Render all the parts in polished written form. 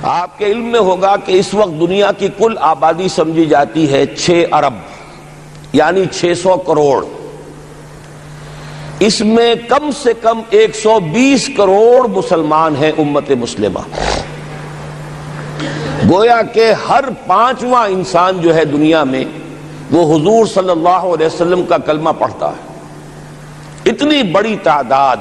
آپ کے علم میں ہوگا کہ اس وقت دنیا کی کل آبادی سمجھی جاتی ہے 6 ارب یعنی 600 کروڑ. اس میں کم سے کم 120 کروڑ مسلمان ہیں امت مسلمہ. گویا کہ ہر 5واں انسان جو ہے دنیا میں وہ حضور صلی اللہ علیہ وسلم کا کلمہ پڑھتا ہے. اتنی بڑی تعداد.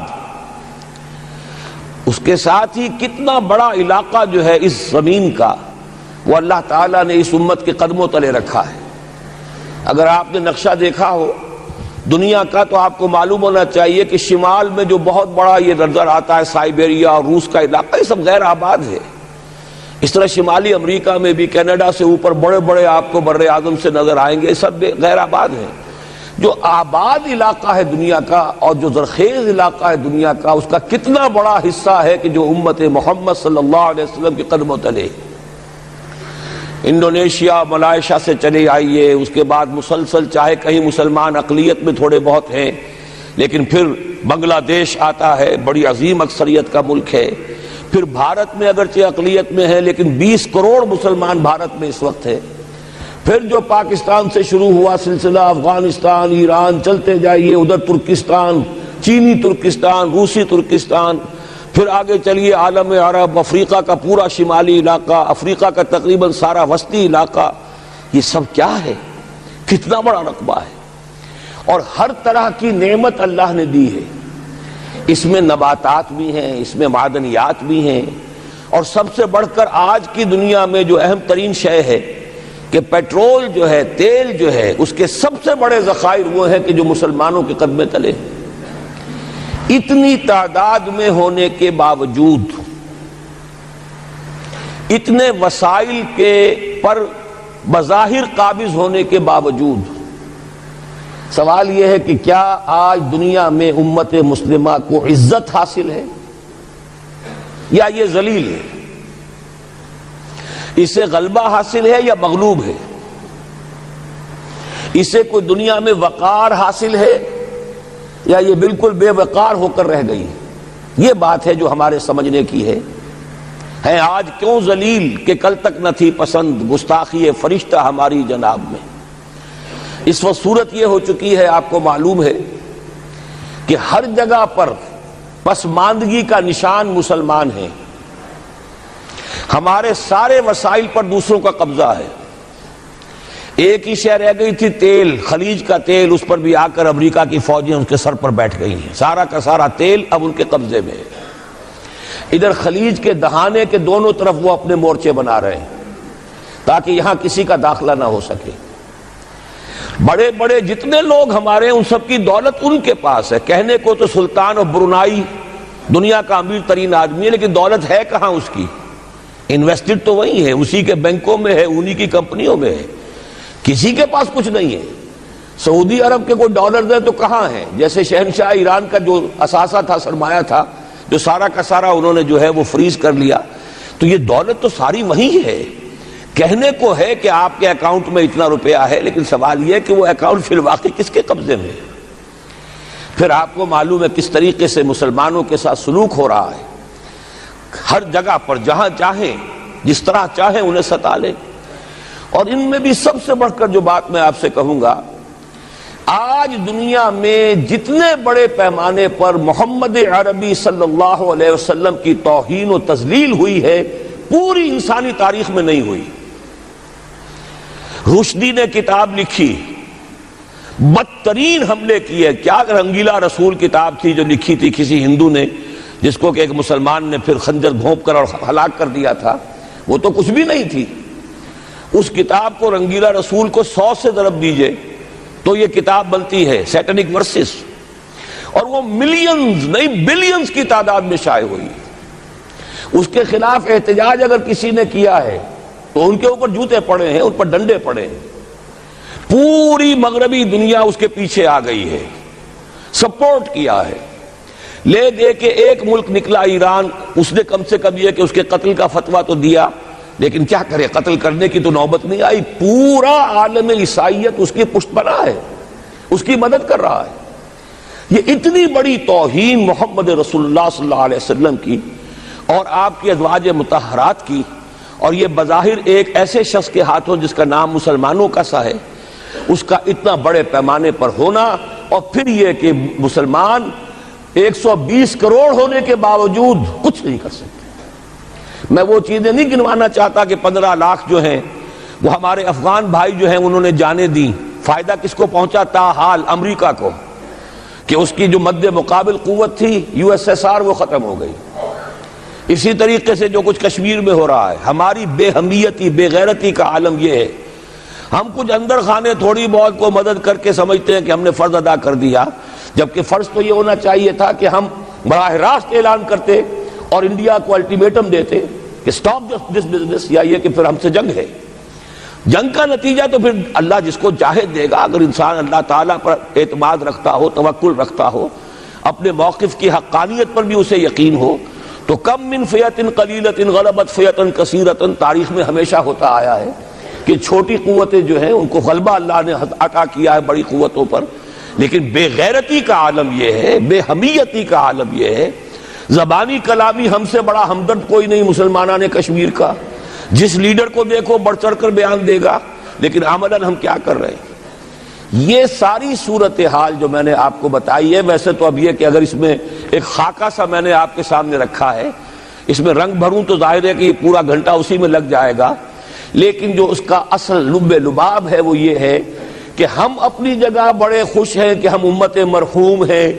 اس کے ساتھ ہی کتنا بڑا علاقہ جو ہے اس زمین کا وہ اللہ تعالیٰ نے اس امت کے قدموں تلے رکھا ہے. اگر آپ نے نقشہ دیکھا ہو دنیا کا تو آپ کو معلوم ہونا چاہیے کہ شمال میں جو بہت بڑا یہ نظر آتا ہے سائبیریا اور روس کا علاقہ، یہ سب غیر آباد ہے. اس طرح شمالی امریکہ میں بھی کینیڈا سے اوپر بڑے بڑے آپ کو بر اعظم سے نظر آئیں گے، سب غیر آباد ہیں. جو آباد علاقہ ہے دنیا کا اور جو زرخیز علاقہ ہے دنیا کا، اس کا کتنا بڑا حصہ ہے کہ جو امت محمد صلی اللہ علیہ وسلم کے قدموں تلے. انڈونیشیا ملائیشیا سے چلے آئیے، اس کے بعد مسلسل چاہے کہیں مسلمان اقلیت میں تھوڑے بہت ہیں، لیکن پھر بنگلہ دیش آتا ہے، بڑی عظیم اکثریت کا ملک ہے. پھر بھارت میں اگرچہ اقلیت میں ہے لیکن 20 کروڑ مسلمان بھارت میں اس وقت ہے. پھر جو پاکستان سے شروع ہوا سلسلہ، افغانستان، ایران، چلتے جائیے ادھر ترکستان، چینی ترکستان، روسی ترکستان، پھر آگے چلیے عالم عرب، افریقہ کا پورا شمالی علاقہ، افریقہ کا تقریباً سارا وسطی علاقہ. یہ سب کیا ہے؟ کتنا بڑا رقبہ ہے. اور ہر طرح کی نعمت اللہ نے دی ہے. اس میں نباتات بھی ہیں، اس میں معدنیات بھی ہیں، اور سب سے بڑھ کر آج کی دنیا میں جو اہم ترین شے ہے کہ پیٹرول جو ہے، تیل جو ہے، اس کے سب سے بڑے ذخائر وہ ہیں کہ جو مسلمانوں کے قدمے تلے. اتنی تعداد میں ہونے کے باوجود، اتنے وسائل کے پر بظاہر قابض ہونے کے باوجود، سوال یہ ہے کہ کیا آج دنیا میں امت مسلمہ کو عزت حاصل ہے یا یہ ذلیل ہے؟ اسے غلبہ حاصل ہے یا مغلوب ہے؟ اسے کوئی دنیا میں وقار حاصل ہے یا یہ بالکل بے وقار ہو کر رہ گئی؟ یہ بات ہے جو ہمارے سمجھنے کی ہے آج کیوں ذلیل کہ کل تک نہ تھی پسند گستاخی فرشتہ ہماری جناب میں. اس وقت صورت یہ ہو چکی ہے، آپ کو معلوم ہے کہ ہر جگہ پر پسماندگی کا نشان مسلمان ہیں. ہمارے سارے وسائل پر دوسروں کا قبضہ ہے. ایک ہی شے رہ گئی تھی تیل، خلیج کا تیل، اس پر بھی آ کر امریکہ کی فوجیں ان کے سر پر بیٹھ گئی ہیں. سارا کا سارا تیل اب ان کے قبضے میں ہے. ادھر خلیج کے دہانے کے دونوں طرف وہ اپنے مورچے بنا رہے ہیں تاکہ یہاں کسی کا داخلہ نہ ہو سکے. بڑے بڑے جتنے لوگ ہمارے ان سب کی دولت ان کے پاس ہے. کہنے کو تو سلطان اور برونائی دنیا کا امیر ترین آدمی ہے، لیکن دولت ہے کہاں اس کی؟ انویسٹڈ تو وہی ہے، اسی کے بینکوں میں ہے، انہی کی کمپنیوں میں ہے. کسی کے پاس کچھ نہیں ہے. سعودی عرب کے کوئی ڈالرز ہیں تو کہاں ہیں؟ جیسے شہنشاہ ایران کا جو اثاثہ تھا، سرمایہ تھا، جو سارا کا سارا انہوں نے جو ہے وہ فریز کر لیا. تو یہ دولت تو ساری وہی ہے. کہنے کو ہے کہ آپ کے اکاؤنٹ میں اتنا روپیہ ہے، لیکن سوال یہ کہ وہ اکاؤنٹ فی الواقع کس کے قبضے میں ہے؟ پھر آپ کو معلوم ہے کس طریقے سے مسلمانوں کے ساتھ سلوک ہو رہا ہے. ہر جگہ پر جہاں چاہیں، جس طرح چاہیں انہیں ستا لیں. اور ان میں بھی سب سے بڑھ کر جو بات میں آپ سے کہوں گا، آج دنیا میں جتنے بڑے پیمانے پر محمد عربی صلی اللہ علیہ وسلم کی توہین و تذلیل ہوئی ہے، پوری انسانی تاریخ میں نہیں ہوئی. رشدی نے کتاب لکھی، بدترین حملے کیے. کیا رنگیلا رسول کتاب تھی جو لکھی تھی کسی ہندو نے، جس کو کہ ایک مسلمان نے پھر خنجر گھونپ کر اور ہلاک کر دیا تھا. وہ تو کچھ بھی نہیں تھی. اس کتاب کو رنگیلا رسول کو 100 سے ضرب دیجئے تو یہ کتاب بنتی ہے سیٹنک ورسز، اور وہ ملینز نہیں بلینز کی تعداد میں شائع ہوئی. اس کے خلاف احتجاج اگر کسی نے کیا ہے تو ان کے اوپر جوتے پڑے ہیں، ان پر ڈنڈے پڑے ہیں. پوری مغربی دنیا اس کے پیچھے آ گئی ہے، سپورٹ کیا ہے. لے دے کے ایک ملک نکلا ایران، اس نے کم سے کم یہ کہ اس کے قتل کا فتویٰ تو دیا، لیکن کیا کرے، قتل کرنے کی تو نوبت نہیں آئی. پورا عالم عیسائیت اس کی پشت بنا ہے، اس کی مدد کر رہا ہے. یہ اتنی بڑی توہین محمد رسول اللہ صلی اللہ علیہ وسلم کی اور آپ کی ازواج مطہرات کی اور یہ بظاہر ایک ایسے شخص کے ہاتھوں جس کا نام مسلمانوں کا سا ہے، اس کا اتنا بڑے پیمانے پر ہونا، اور پھر یہ کہ مسلمان 120 کروڑ ہونے کے باوجود کچھ نہیں کر سکتے۔ میں وہ چیزیں نہیں گنوانا چاہتا کہ 15 لاکھ جو ہیں وہ ہمارے افغان بھائی جو ہیں انہوں نے جانیں دی، فائدہ کس کو پہنچا؟ تاحال امریکہ کو، کہ اس کی جو مد مقابل قوت تھی USSR وہ ختم ہو گئی۔ اسی طریقے سے جو کچھ کشمیر میں ہو رہا ہے، ہماری بے ہمیتی، بے غیرتی کا عالم یہ ہے، ہم کچھ اندر خانے تھوڑی بہت کو مدد کر کے سمجھتے ہیں کہ ہم نے فرض ادا کر دیا، جبکہ فرض تو یہ ہونا چاہیے تھا کہ ہم براہ راست اعلان کرتے اور انڈیا کو الٹیمیٹم دیتے کہ سٹاپ دس بزنس، یا یہ کہ پھر ہم سے جنگ ہے۔ جنگ کا نتیجہ تو پھر اللہ جس کو چاہے دے گا، اگر انسان اللہ تعالیٰ پر اعتماد رکھتا ہو، توکل رکھتا ہو، اپنے موقف کی حقانیت پر بھی اسے یقین ہو، تو کم من فیۃ قلیلۃ غلبت فیۃ کثیرۃ تاریخ میں ہمیشہ ہوتا آیا ہے کہ چھوٹی قوتیں جو ہیں ان کو غلبہ اللہ نے عطا کیا ہے بڑی قوتوں پر، لیکن بے غیرتی کا عالم یہ ہے، بے حمیتی کا عالم یہ ہے۔ زبانی کلامی ہم سے بڑا ہمدرد کوئی نہیں مسلمانان کشمیر کا، جس لیڈر کو دیکھو بڑھ چڑھ کر بیان دے گا، لیکن عملاً ہم کیا کر رہے ہیں؟ یہ ساری صورتحال جو میں نے آپ کو بتائی ہے، ویسے تو اب یہ کہ اگر اس میں ایک خاکہ سا میں نے آپ کے سامنے رکھا ہے، اس میں رنگ بھروں تو ظاہر ہے کہ یہ پورا گھنٹہ اسی میں لگ جائے گا، لیکن جو اس کا اصل لب لباب ہے وہ یہ ہے کہ ہم اپنی جگہ بڑے خوش ہیں کہ ہم امت مرحوم ہیں،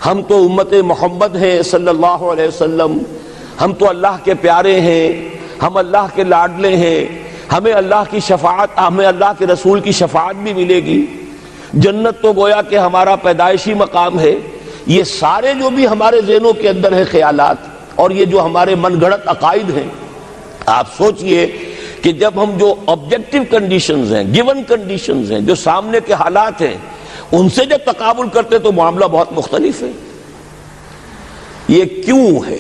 ہم تو امت محمد ہیں صلی اللہ علیہ وسلم، ہم تو اللہ کے پیارے ہیں، ہم اللہ کے لاڈلے ہیں، ہمیں اللہ کی شفاعت، ہمیں اللہ کے رسول کی شفاعت بھی ملے گی، جنت تو گویا کہ ہمارا پیدائشی مقام ہے۔ یہ سارے جو بھی ہمارے ذہنوں کے اندر ہیں خیالات، اور یہ جو ہمارے من گھڑت عقائد ہیں، آپ سوچئے کہ جب ہم جو آبجیکٹیو کنڈیشنز ہیں، گیون کنڈیشنز ہیں، جو سامنے کے حالات ہیں، ان سے جب تقابل کرتے تو معاملہ بہت مختلف ہے۔ یہ کیوں ہے؟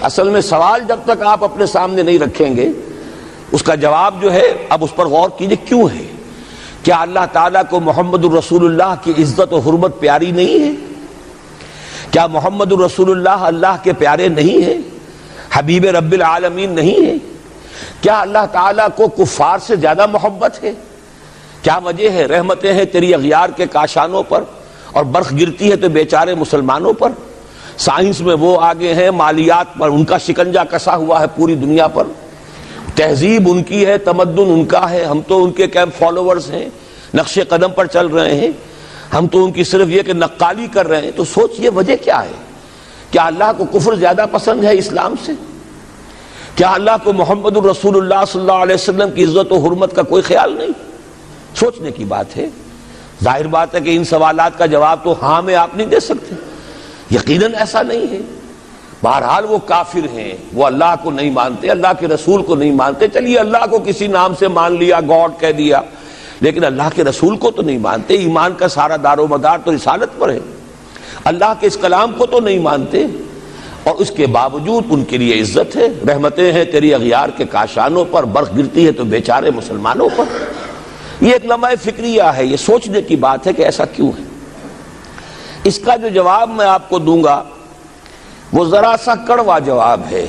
اصل میں سوال جب تک آپ اپنے سامنے نہیں رکھیں گے اس کا جواب جو ہے، اب اس پر غور کیجئے کیوں ہے؟ کیا اللہ تعالیٰ کو محمد الرسول اللہ کی عزت و حرمت پیاری نہیں ہے؟ کیا محمد الرسول اللہ اللہ کے پیارے نہیں ہیں؟ حبیب رب العالمین نہیں ہے؟ کیا اللہ تعالیٰ کو کفار سے زیادہ محبت ہے؟ کیا وجہ ہے؟ رحمتیں ہیں تیری اغیار کے کاشانوں پر، اور برف گرتی ہے تو بیچارے مسلمانوں پر۔ سائنس میں وہ آگے ہیں، مالیات پر ان کا شکنجہ کسا ہوا ہے پوری دنیا پر، تہذیب ان کی ہے، تمدن ان کا ہے، ہم تو ان کے کیمپ فالوورز ہیں، نقش قدم پر چل رہے ہیں، ہم تو ان کی صرف یہ کہ نقالی کر رہے ہیں۔ تو سوچئے وجہ کیا ہے؟ کیا اللہ کو کفر زیادہ پسند ہے اسلام سے؟ کیا اللہ کو محمد الرسول اللہ صلی اللہ علیہ وسلم کی عزت و حرمت کا کوئی خیال نہیں؟ سوچنے کی بات ہے۔ ظاہر بات ہے کہ ان سوالات کا جواب تو ہاں میں آپ نہیں دے سکتے، یقیناً ایسا نہیں ہے۔ بہرحال وہ کافر ہیں، وہ اللہ کو نہیں مانتے، اللہ کے رسول کو نہیں مانتے، چلیے اللہ کو کسی نام سے مان لیا، گاڈ کہہ دیا، لیکن اللہ کے رسول کو تو نہیں مانتے۔ ایمان کا سارا دار و مدار تو رسالت پر ہے، اللہ کے اس کلام کو تو نہیں مانتے، اور اس کے باوجود ان کے لیے عزت ہے۔ رحمتیں ہیں تیری اغیار کے کاشانوں پر، برف گرتی ہے تو بیچارے مسلمانوں پر۔ یہ ایک لمحہ فکریہ ہے، یہ سوچنے کی بات ہے کہ ایسا کیوں ہے۔ اس کا جو جواب میں آپ کو دوں گا وہ ذرا سا کڑوا جواب ہے۔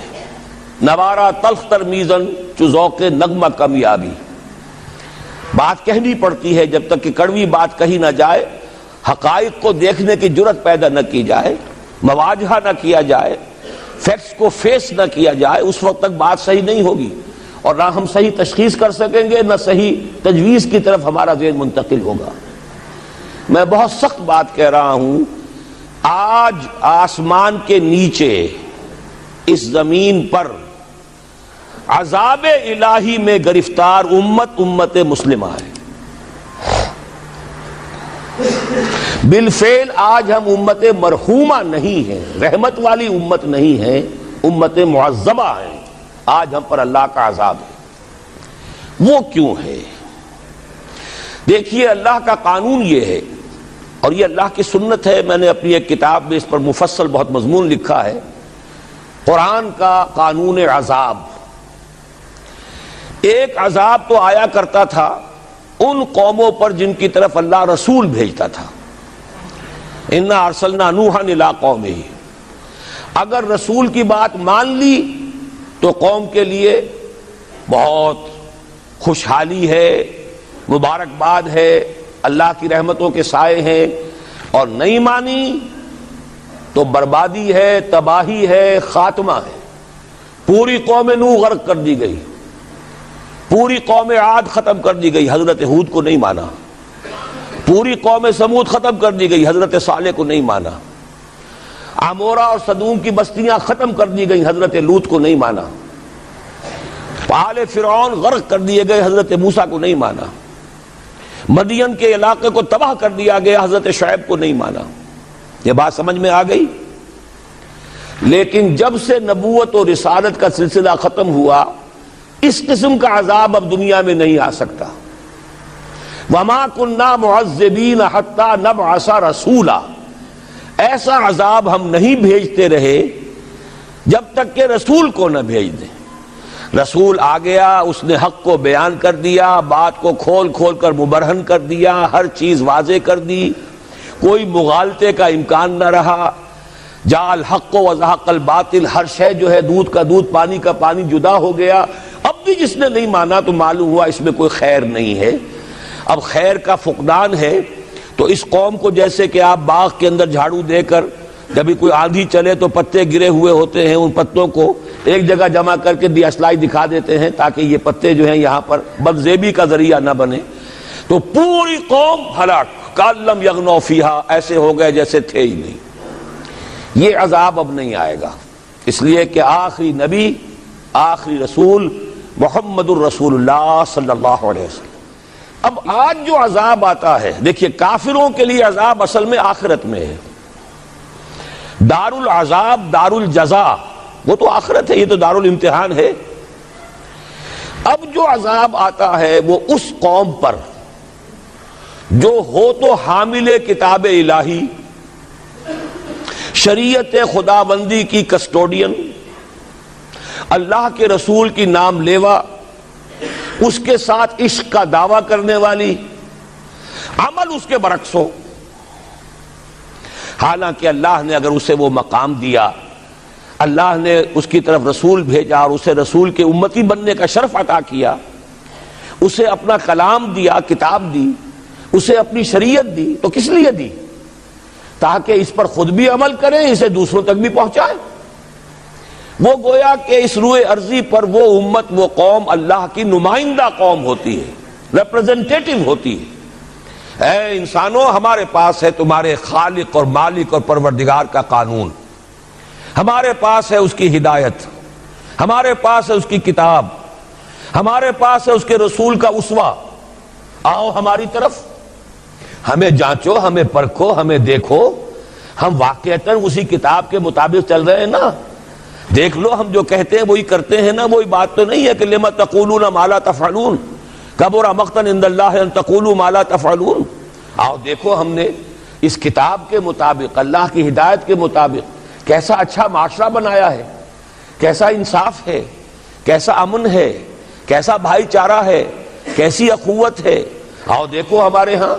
نوارا تلخ ترمیزن چو ذوق نغمہ کمیابی، بات کہنی پڑتی ہے جب تک کہ کڑوی بات کہی نہ جائے، حقائق کو دیکھنے کی جرت پیدا نہ کی جائے، مواجہہ نہ کیا جائے، فیکٹس کو فیس نہ کیا جائے، اس وقت تک بات صحیح نہیں ہوگی، اور نہ ہم صحیح تشخیص کر سکیں گے، نہ صحیح تجویز کی طرف ہمارا ذہن منتقل ہوگا۔ میں بہت سخت بات کہہ رہا ہوں، آج آسمان کے نیچے اس زمین پر عذاب الہی میں گرفتار امت مسلمہ ہے۔ بالفعل آج ہم امت مرحومہ نہیں ہیں، رحمت والی امت نہیں ہیں، امت معذبہ ہیں۔ آج ہم پر اللہ کا عذاب ہے۔ وہ کیوں ہے؟ دیکھیے اللہ کا قانون یہ ہے، اور یہ اللہ کی سنت ہے، میں نے اپنی ایک کتاب میں اس پر مفصل بہت مضمون لکھا ہے، قرآن کا قانون عذاب۔ ایک عذاب تو آیا کرتا تھا ان قوموں پر جن کی طرف اللہ رسول بھیجتا تھا، اِنَّا أَرْسَلْنَا نُوحًا إِلَىٰ قَوْمِهِ، اگر رسول کی بات مان لی تو قوم کے لیے بہت خوشحالی ہے، مبارکباد ہے، اللہ کی رحمتوں کے سائے ہیں، اور نہیں مانی تو بربادی ہے، تباہی ہے، خاتمہ ہے۔ پوری قوم نوح غرق کر دی گئی، پوری قوم عاد ختم کر دی گئی، حضرت ہود کو نہیں مانا۔ پوری قوم سمود ختم کر دی گئی، حضرت صالح کو نہیں مانا۔ عمورہ اور صدوم کی بستیاں ختم کر دی گئی، حضرت لوط کو نہیں مانا۔ آل فرعون غرق کر دیے گئے، حضرت موسیٰ کو نہیں مانا۔ مدین کے علاقے کو تباہ کر دیا گیا، حضرت شعیب کو نہیں مانا۔ یہ بات سمجھ میں آ گئی؟ لیکن جب سے نبوت اور رسالت کا سلسلہ ختم ہوا، اس قسم کا عذاب اب دنیا میں نہیں آ سکتا۔ وَمَا كُنَّا مُعَذِّبِينَ حَتَّى نَبْعَثَ رَسُولًا، ایسا عذاب ہم نہیں بھیجتے رہے جب تک کہ رسول کو نہ بھیج دیں۔ رسول آ گیا، اس نے حق کو بیان کر دیا، بات کو کھول کھول کر مبرہن کر دیا، ہر چیز واضح کر دی، کوئی مغالطے کا امکان نہ رہا۔ جاء الحق وزهق الباطل، ہر شے جو ہے دودھ کا دودھ، پانی کا پانی جدا ہو گیا۔ اب بھی جس نے نہیں مانا تو معلوم ہوا اس میں کوئی خیر نہیں ہے، اب خیر کا فقدان ہے۔ تو اس قوم کو جیسے کہ آپ باغ کے اندر جھاڑو دے کر جب بھی کوئی آندھی چلے تو پتے گرے ہوئے ہوتے ہیں، ان پتوں کو ایک جگہ جمع کر کے دیاسلائی دکھا دیتے ہیں تاکہ یہ پتے جو ہیں یہاں پر بدزیبی کا ذریعہ نہ بنے، تو پوری قوم ہلاک، کالم یغنوا فیہا، ایسے ہو گئے جیسے تھے ہی نہیں۔ یہ عذاب اب نہیں آئے گا، اس لیے کہ آخری نبی، آخری رسول محمد الرسول اللہ صلی اللہ علیہ وسلم۔ اب آج جو عذاب آتا ہے، دیکھیے کافروں کے لیے عذاب اصل میں آخرت میں ہے۔ دار العذاب، دار الجزا، وہ تو آخرت ہے، یہ تو دار الامتحان ہے۔ اب جو عذاب آتا ہے وہ اس قوم پر جو ہو تو حامل کتاب الہی، شریعت خداوندی کی کسٹوڈین، اللہ کے رسول کی نام لیوا، اس کے ساتھ عشق کا دعویٰ کرنے والی، عمل اس کے برعکس ہو۔ حالانکہ اللہ نے اگر اسے وہ مقام دیا، اللہ نے اس کی طرف رسول بھیجا اور اسے رسول کے امتی بننے کا شرف عطا کیا، اسے اپنا کلام دیا، کتاب دی، اسے اپنی شریعت دی، تو کس لیے دی؟ تاکہ اس پر خود بھی عمل کریں، اسے دوسروں تک بھی پہنچائیں۔ وہ گویا کہ اس روئے ارضی پر وہ امت، وہ قوم اللہ کی نمائندہ قوم ہوتی ہے، ریپرزنٹیٹو ہوتی ہے۔ اے انسانوں، ہمارے پاس ہے تمہارے خالق اور مالک اور پروردگار کا قانون، ہمارے پاس ہے اس کی ہدایت، ہمارے پاس ہے اس کی کتاب، ہمارے پاس ہے اس کے رسول کا اسوہ۔ آؤ ہماری طرف، ہمیں جانچو، ہمیں پرکھو، ہمیں دیکھو، ہم واقعتاً اسی کتاب کے مطابق چل رہے ہیں نا؟ دیکھ لو، ہم جو کہتے ہیں وہی کرتے ہیں نا؟ وہی بات تو نہیں ہے کہ لما تقولون ما لا تفعلون، کبر مقتا عند اللہ ان تقولوا ما لا تفعلون۔ آؤ دیکھو، ہم نے اس کتاب کے مطابق، اللہ کی ہدایت کے مطابق کیسا اچھا معاشرہ بنایا ہے، کیسا انصاف ہے، کیسا امن ہے، کیسا بھائی چارہ ہے، کیسی اخوت ہے۔ آؤ دیکھو ہمارے ہاں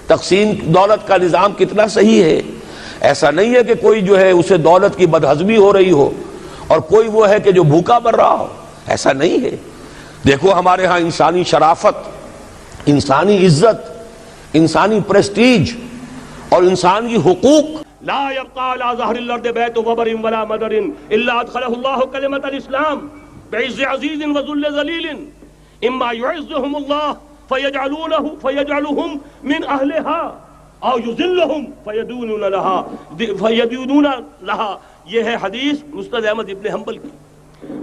تقسیم دولت کا نظام کتنا صحیح ہے۔ ایسا نہیں ہے کہ کوئی جو ہے اسے دولت کی بدہضمی ہو رہی ہو اور کوئی وہ ہے کہ جو بھوکا مر رہا ہو، ایسا نہیں ہے۔ دیکھو ہمارے ہاں انسانی شرافت، انسانی عزت، انسانی پریسٹیج اور انسانی حقوق۔ لا يبقى على ظهر الارض بيت وبر ولا مدر الا ادخله الله كلمة الاسلام بعز عزيز وذل ذليل اما يعزهم الله فيجعلهم من اهلها او يذلهم فيدونون لها۔ یہ ہے حدیث مسند احمد ابن حنبل کی۔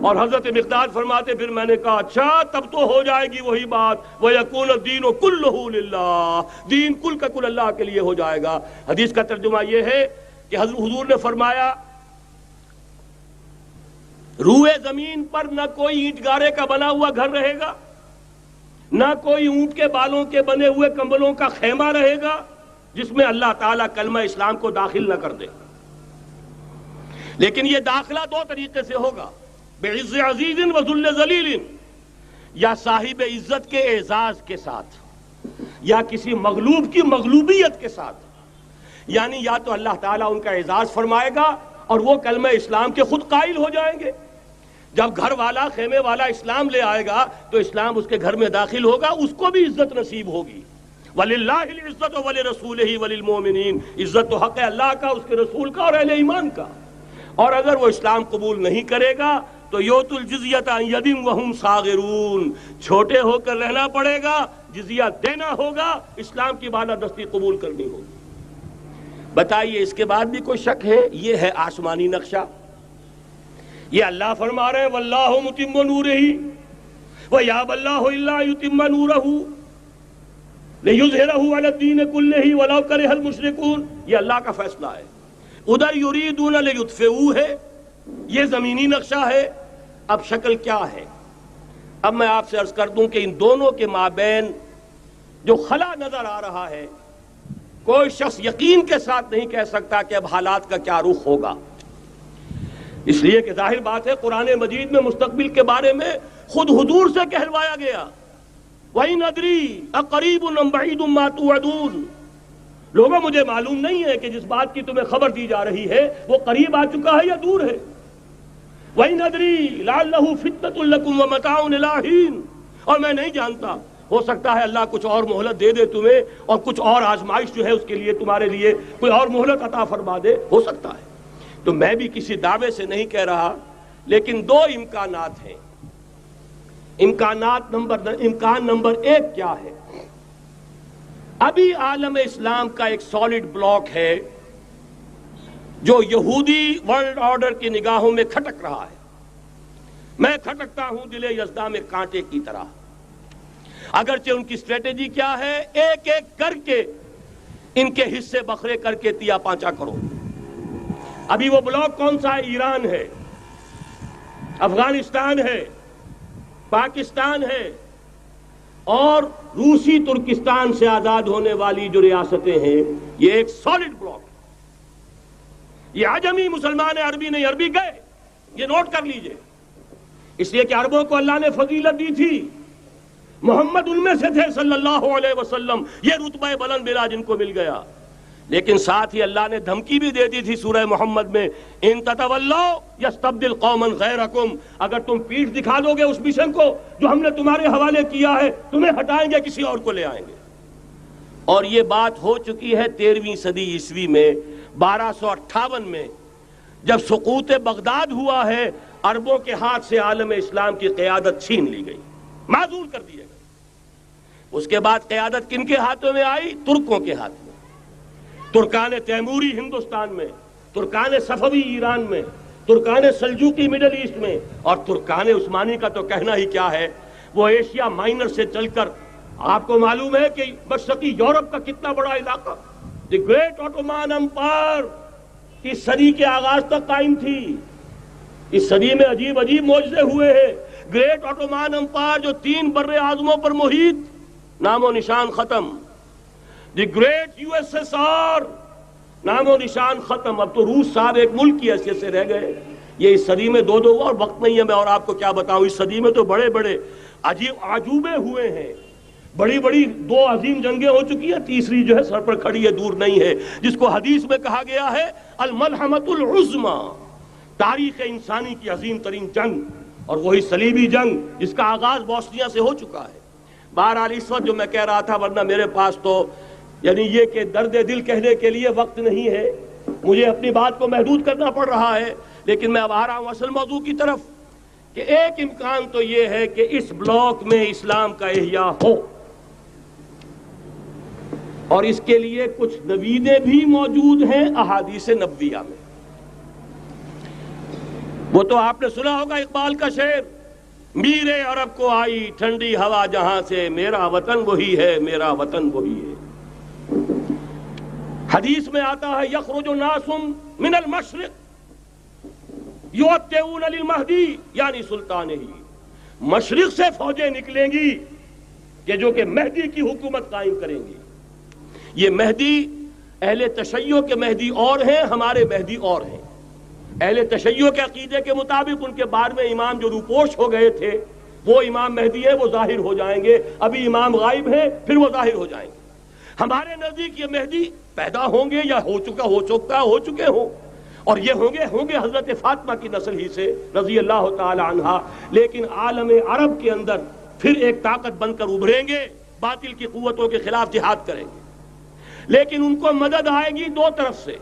اور حضرت مقداد فرماتے پھر میں نے کہا اچھا تب تو ہو جائے گی وہی بات، وَيَكُونَ الدِّينُ كُلُّهُ لِلَّهِ، دین کل کا کل اللہ کے لیے ہو جائے گا۔ حدیث کا ترجمہ یہ ہے کہ حضور نے فرمایا روئے زمین پر نہ کوئی اینٹ گارے کا بنا ہوا گھر رہے گا، نہ کوئی اونٹ کے بالوں کے بنے ہوئے کمبلوں کا خیمہ رہے گا جس میں اللہ تعالیٰ کلمہ اسلام کو داخل نہ کر دے۔ لیکن یہ داخلہ دو طریقے سے ہوگا، بعز عزیز و ذل ذلیل، یا صاحب عزت کے اعزاز کے ساتھ، یا کسی مغلوب کی مغلوبیت کے ساتھ۔ یعنی یا تو اللہ تعالیٰ ان کا اعزاز فرمائے گا اور وہ کلمہ اسلام کے خود قائل ہو جائیں گے، جب گھر والا خیمے والا اسلام لے آئے گا تو اسلام اس کے گھر میں داخل ہوگا، اس کو بھی عزت نصیب ہوگی۔ وَلِلَّهِ الْعِزَّةُ وَلِرَسُولِهِ وَلِلْمُؤْمِنِينَ، عزت تو حق ہے اللہ کا، اس کے رسول کا اور اہل ایمان کا۔ اور اگر وہ اسلام قبول نہیں کرے گا تو یؤتُ الْجِزْیَةَ عَنْ یَدٍ وَهُمْ صَاغِرُونَ، چھوٹے ہو کر رہنا پڑے گا، جزیہ دینا ہوگا، اسلام کی بالادستی قبول کرنی ہوگی۔ بتائیے اس کے بعد بھی کوئی شک ہے؟ یہ ہے آسمانی نقشہ۔ یہ اللہ فرما رہے ہیں وَاللَّهُ مُتِمُّ نُورِهِ وَيَأْبَى اللَّهُ إِلَّا يُتِمَّ نُورَهُ لِيُظْهِرَهُ عَلَى الدِّينِ كُلِّهِ وَلَوْ كَرِهَ الْمُشْرِكُونَ۔ یہ اللہ کا فیصلہ ہے۔ ادھر یریدون لیطفئوا ہے، یہ زمینی نقشہ ہے۔ اب شکل کیا ہے؟ اب میں آپ سے عرض کر دوں کہ ان دونوں کے مابین جو خلا نظر آ رہا ہے، کوئی شخص یقین کے ساتھ نہیں کہہ سکتا کہ اب حالات کا کیا رخ ہوگا، اس لیے کہ ظاہر بات ہے قرآن مجید میں مستقبل کے بارے میں خود حضور سے کہلوایا گیا، وَإِنْ أَدْرِي أَقَرِيبٌ أَمْ بَعِيدٌ مَا تُوعَدُونَ۔ لوگوں مجھے معلوم نہیں ہے کہ جس بات کی تمہیں خبر دی جا رہی ہے وہ قریب آ چکا ہے یا دور ہے۔ وَإِنْ أَدْرِي لَعَلَّهُ فِتْنَةٌ لَكُمْ وَمَتَاعٌ إِلَىٰ حِينٍ، اور میں نہیں جانتا، ہو سکتا ہے اللہ کچھ اور مہلت دے دے تمہیں، اور کچھ اور آزمائش جو ہے اس کے لیے تمہارے لیے کوئی اور مہلت عطا فرما دے، ہو سکتا ہے۔ تو میں بھی کسی دعوے سے نہیں کہہ رہا، لیکن دو امکانات ہیں۔ امکان نمبر ایک کیا ہے؟ ابھی عالم اسلام کا ایک سالڈ بلاک ہے جو یہودی ورلڈ آرڈر کی نگاہوں میں کھٹک رہا ہے۔ میں کھٹکتا ہوں دل یزداں میں کانٹے کی طرح۔ اگرچہ ان کی اسٹریٹجی کیا ہے؟ ایک ایک کر کے ان کے حصے بکھرے کر کے تیا پانچا کرو۔ ابھی وہ بلاک کون سا ہے؟ ایران ہے، افغانستان ہے، پاکستان ہے، اور روسی ترکستان سے آزاد ہونے والی جو ریاستیں ہیں، یہ ایک سالڈ بلاک ہے۔ یہ عجمی مسلمان عربی نہیں، عربی گئے، یہ نوٹ کر لیجئے، اس لیے کہ عربوں کو اللہ نے فضیلت دی تھی، محمد ان میں سے تھے صلی اللہ علیہ وسلم، یہ رتبہ بلند ملا جن کو مل گیا۔ لیکن ساتھ ہی اللہ نے دھمکی بھی دے دی تھی سورہ محمد میں، ان تتولوا یستبدل قوما غیرکم، اگر تم پیٹھ دکھا دو گے اس مشن کو جو ہم نے تمہارے حوالے کیا ہے، تمہیں ہٹائیں گے، کسی اور کو لے آئیں گے۔ اور یہ بات ہو چکی ہے 13ویں صدی عیسوی میں، 1258 میں جب سقوط بغداد ہوا ہے، عربوں کے ہاتھ سے عالم اسلام کی قیادت چھین لی گئی، معزول کر دیے گئے۔ اس کے بعد قیادت کن کے ہاتھوں میں آئی؟ ترکوں کے ہاتھ میں۔ ترکان تیموری ہندوستان میں، ترکان صفوی ایران میں، ترکان سلجوقی مڈل ایسٹ میں، اور ترکان عثمانی کا تو کہنا ہی کیا ہے، وہ ایشیا مائنر سے چل کر آپ کو معلوم ہے کہ مشرقی یورپ کا کتنا بڑا علاقہ، دی گریٹ آٹومان امپائر اس صدی کے آغاز تک قائم تھی۔ اس صدی میں عجیب عجیب معجزے ہوئے ہیں۔ گریٹ آٹومان امپائر جو 3 بر اعظموں پر محیط، نام و نشان ختم۔ The great U S S R, نام و نشان ختم۔ اب تو روس صاحب ایک ملک کی حیثیت سے رہ گئے۔ یہ اس صدی میں دو اور وقت نہیں ہے میں اور آپ کو کیا بتاؤں، اس صدی میں تو بڑے بڑے عجیب عجوبے ہوئے ہیں، بڑی بڑی 2 عظیم جنگیں ہو چکی ہیں، تیسری جو ہے سر پر کھڑی ہے، دور نہیں ہے، جس کو حدیث میں کہا گیا ہے الملحمۃ العظمی، تاریخ انسانی کی عظیم ترین جنگ، اور وہی صلیبی جنگ جس کا آغاز بوسنیا سے ہو چکا ہے۔ بہرحال اس وقت جو میں کہہ رہا تھا، ورنہ میرے پاس تو یعنی یہ کہ درد دل کہنے کے لیے وقت نہیں ہے، مجھے اپنی بات کو محدود کرنا پڑ رہا ہے، لیکن میں اب آ رہا ہوں اصل موضوع کی طرف، کہ ایک امکان تو یہ ہے کہ اس بلاک میں اسلام کا احیاء ہو، اور اس کے لیے کچھ نویدیں بھی موجود ہیں احادیث نبویہ میں۔ وہ تو آپ نے سنا ہوگا اقبال کا شعر، میرے عرب کو آئی ٹھنڈی ہوا جہاں سے، میرا وطن وہی ہے، میرا وطن وہی ہے۔ حدیث میں آتا ہے یخرج ناس من المشرق یؤتون للمہدی یعنی سلطانہ، مشرق سے فوجیں نکلیں گی کہ جو کہ مہدی کی حکومت قائم کریں گی۔ یہ مہدی اہل تشیع کے مہدی اور ہیں، ہمارے مہدی اور ہیں۔ اہل تشیع کے عقیدے کے مطابق ان کے بعد میں امام جو روپوش ہو گئے تھے وہ امام مہدی ہے، وہ ظاہر ہو جائیں گے، ابھی امام غائب ہیں، پھر وہ ظاہر ہو جائیں گے۔ ہمارے نزدیک یہ مہدی پیدا ہوں گے یا ہو چکے ہوں، اور یہ ہوں گے حضرت فاطمہ کی نسل ہی سے رضی اللہ تعالی عنہا، لیکن عالم عرب کے اندر پھر ایک طاقت بن کر ابھریں گے، باطل کی قوتوں کے خلاف جہاد کریں گے، لیکن ان کو مدد آئے گی دو طرف سے،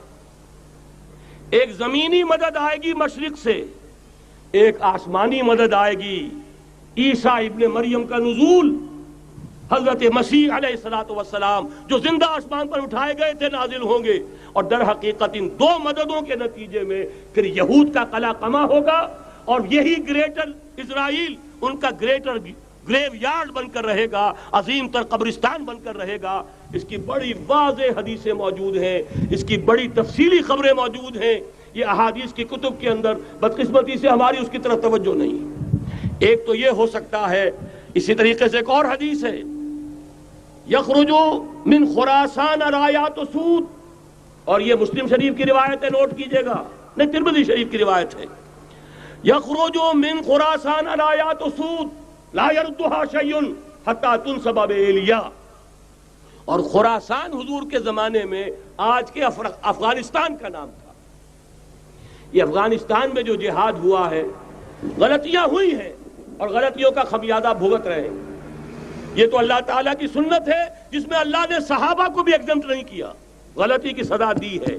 ایک زمینی مدد آئے گی مشرق سے، ایک آسمانی مدد آئے گی۔ عیسیٰ ابن مریم کا نزول، حضرت مسیح علیہ الصلوۃ والسلام جو زندہ آسمان پر اٹھائے گئے تھے نازل ہوں گے، اور در حقیقت ان دو مددوں کے نتیجے میں پھر یہود کا قلع قمع ہوگا، اور یہی گریٹر اسرائیل ان کا گریٹر گریو یارڈ بن کر رہے گا، عظیم تر قبرستان بن کر رہے گا۔ اس کی بڑی واضح حدیثیں موجود ہیں، اس کی بڑی تفصیلی خبریں موجود ہیں، یہ احادیث کی کتب کے اندر، بدقسمتی سے ہماری اس کی طرف توجہ نہیں۔ ایک تو یہ ہو سکتا ہے، اسی طریقے سے ایک اور حدیث ہے، یخرج من خراسان رایات سود، اور یہ مسلم شریف کی روایت ہے، نوٹ کیجئے گا، نہیں ترمذی شریف کی روایت ہے، یخرج من خراسان رایات سود لا یردها شیء حتی تنصب بایلیا۔ اور خراسان حضور کے زمانے میں آج کے افغانستان کا نام تھا۔ یہ افغانستان میں جو جہاد ہوا ہے، غلطیاں ہوئی ہیں اور غلطیوں کا خمیازہ بھگت رہے ہیں۔ یہ تو اللہ تعالیٰ کی سنت ہے جس میں اللہ نے صحابہ کو بھی ایگزمپٹ نہیں کیا، غلطی کی سزا دی ہے۔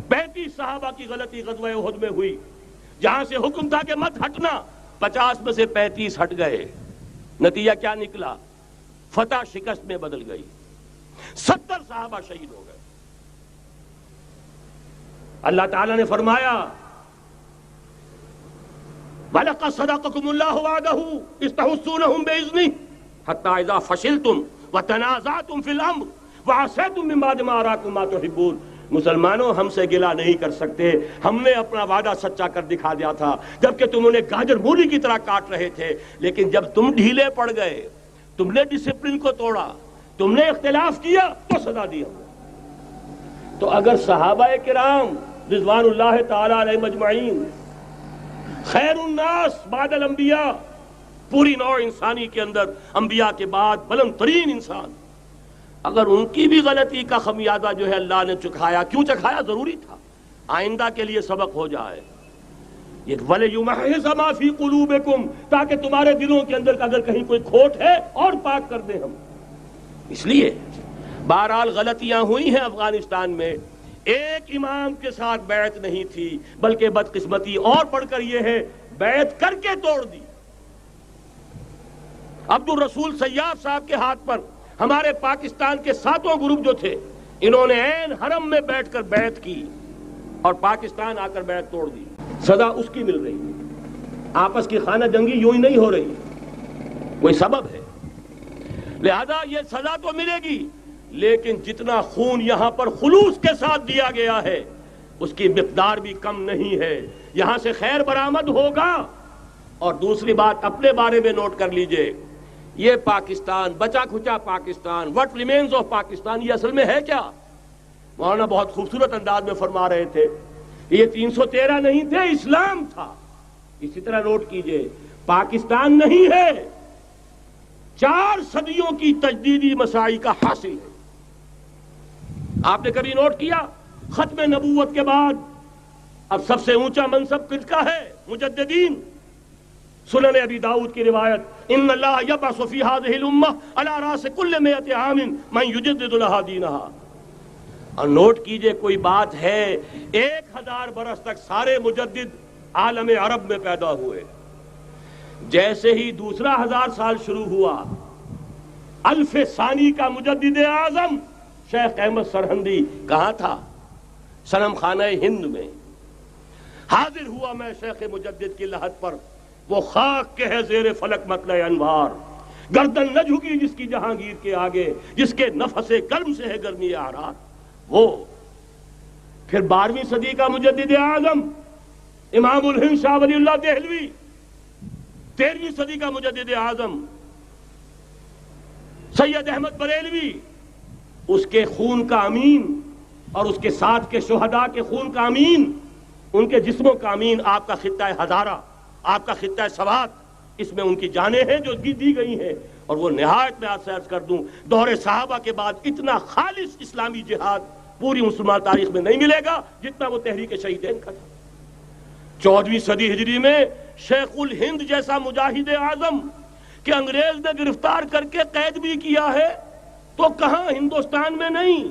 35 صحابہ کی غلطی غزوہ احد میں ہوئی، جہاں سے حکم تھا کہ مت ہٹنا، 50 میں سے 35 ہٹ گئے، نتیجہ کیا نکلا؟ فتح شکست میں بدل گئی، 70 صحابہ شہید ہو گئے۔ اللہ تعالیٰ نے فرمایا وَلَقَدْ صَدَقَكُمُ اللَّهُ وَعْدَهُ إِذْ تَحُسُّونَهُم بِإِذْنِهِ حَتَّى إِذَا فَشِلْتُمْ وَتَنَازَعْتُمْ فِي الْأَمْرِ وَعَصَيْتُمْ مِن بَعْدِ مَا أَرَاكُمْ مَا تُحِبُّونَ۔ مسلمانوں، ہم سے گلہ نہیں کر سکتے، ہم نے اپنا وعدہ سچا کر دکھا دیا تھا، جبکہ تم انہیں گاجر مولی کی طرح کاٹ رہے تھے، لیکن جب تم ڈھیلے پڑ گئے، تم نے ڈسپلن کو توڑا، تم نے اختلاف کیا، تو سزا دی ہم نے۔ تو اگر صحابہ کرام رضوان اللہ تعالی علیہ مجمعین، خیر الناس بعد الانبیاء، پوری نوع انسانی کے اندر انبیاء کے بعد بلند ترین انسان، اگر ان کی بھی غلطی کا خمیازہ جو ہے اللہ نے چکھایا، کیوں چکھایا؟ ضروری تھا، آئندہ کے لیے سبق ہو جائے۔ یہ وَلِيُمَحِّصَ مَا فِي قُلُوبِكُمْ، تاکہ تمہارے دلوں کے اندر اگر کہیں کوئی کھوٹ ہے اور پاک کر دیں ہم۔ اس لیے بہرحال غلطیاں ہوئی ہیں افغانستان میں، ایک امام کے ساتھ بیعت نہیں تھی، بلکہ بدقسمتی اور پڑھ کر یہ ہے بیعت کر کے توڑ دی۔ عبد الرسول سیاف صاحب کے ہاتھ پر ہمارے پاکستان کے 7 گروپ جو تھے، انہوں نے عین حرم میں بیٹھ کر بیعت کی اور پاکستان آ کر بیعت توڑ دی۔ سزا اس کی مل رہی ہے، آپس کی خانہ جنگی یوں ہی نہیں ہو رہی، کوئی سبب ہے، لہذا یہ سزا تو ملے گی، لیکن جتنا خون یہاں پر خلوص کے ساتھ دیا گیا ہے اس کی مقدار بھی کم نہیں ہے۔ یہاں سے خیر برآمد ہوگا۔ اور دوسری بات اپنے بارے میں نوٹ کر لیجئے، یہ پاکستان، بچا کھچا Pakistan, what remains of Pakistan, یہ اصل میں ہے کیا؟ مولانا بہت خوبصورت انداز میں فرما رہے تھے، یہ 313 نہیں تھے، اسلام تھا۔ اسی طرح نوٹ کیجئے، پاکستان نہیں ہے، 4 صدیوں کی تجدیدی مساعی کا حاصل ہے۔ آپ نے کبھی نوٹ کیا ختم نبوت کے بعد اب سب سے اونچا منصب کس کا ہے؟ مجددین۔ سنن ابی داؤد کی روایت، ان اللہ یبعث فی ہذہ الامہ علی راس کل 100 عام من یجدد لها دینها۔ اور نوٹ کیجئے، کوئی بات ہے 1000 برس تک سارے مجدد عالم عرب میں پیدا ہوئے، جیسے ہی دوسرا 1000 سال شروع ہوا، الف ثانی کا مجدد اعظم شیخ احمد سرہندی کہاں تھا؟ صنم خانہ ہند میں حاضر ہوا۔ میں شیخ مجدد کی لحد پر، وہ خاک کے ہے زیر فلک مطلع انوار، گردن نہ جھکی جس کی جہانگیر کے آگے، جس کے نفس گرم سے ہے گرمی اعراض وہ۔ پھر 12ویں صدی کا مجدد اعظم امام الہند شاہ ولی اللہ دہلوی، 13ویں صدی کا مجدد اعظم سید احمد بریلوی، اس کے خون کا امین اور اس کے ساتھ کے شہداء کے خون کا امین، ان کے جسموں کا امین، آپ کا خطہ ہزارہ، آپ کا خطہ سوات، اس میں ان کی جانیں ہیں جو دی گئی ہیں۔ اور وہ نہایت میں آپ سے عرض کر دوں، دور صحابہ کے بعد اتنا خالص اسلامی جہاد پوری مسلمان تاریخ میں نہیں ملے گا جتنا وہ تحریک شہیدین کا تھا۔ 14ویں صدی ہجری میں شیخ الہند جیسا مجاہد اعظم کہ انگریز نے گرفتار کر کے قید بھی کیا ہے، تو کہاں ہندوستان میں نہیں،